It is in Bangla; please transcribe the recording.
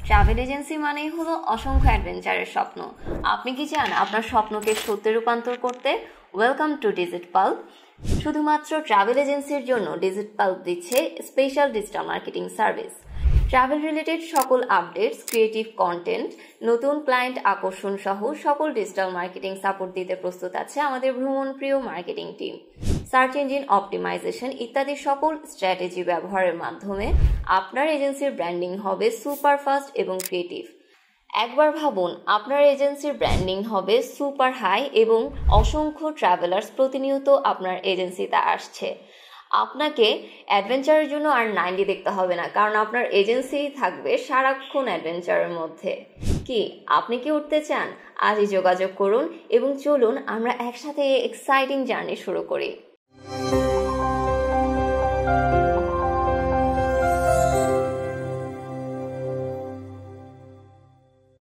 ট্রাভেল এজেন্সি মানেই হলো অসংখ্য অ্যাডভেঞ্চারের স্বপ্ন। আপনি কি চান আপনার স্বপ্নকে সত্যে রূপান্তর করতে? Welcome to digit pulp. শুধুমাত্র ট্রাভেল এজেন্সির জন্য ডিজিট পাল্প দিচ্ছে special digital marketing service. Travel related সকল আপডেটস, ক্রিয়েটিভ কন্টেন্ট, নতুন ক্লায়েন্ট আকর্ষণ সহ সকল ডিজিটাল মার্কেটিং সাপোর্ট দিতে প্রস্তুত আছে আমাদের ভ্রমণ প্রিয় marketing team. Search engine optimisation ইত্যাদি সকল স্ট্র্যাটেজি ব্যবহারের মাধ্যমে আপনার এজেন্সির ব্র্যান্ডিং হবে সুপার ফাস্ট এবং ক্রিয়েটিভ। একবার ভাবুন, আপনার এজেন্সির ব্র্যান্ডিং হবে সুপার হাই এবং অসংখ্য ট্রাভেলার্স প্রতিনিয়ত আপনার এজেন্সিতে আসছে। আপনাকে অ্যাডভেঞ্চারের জন্য আর 90 দেখতে হবে না, কারণ আপনার এজেন্সি থাকবে সারাক্ষণ অ্যাডভেঞ্চারের মধ্যে। কি আপনি কি উঠতে চান? আজই যোগাযোগ করুন এবং চলুন আমরা একসাথে এক্সাইটিং জার্নি শুরু করি।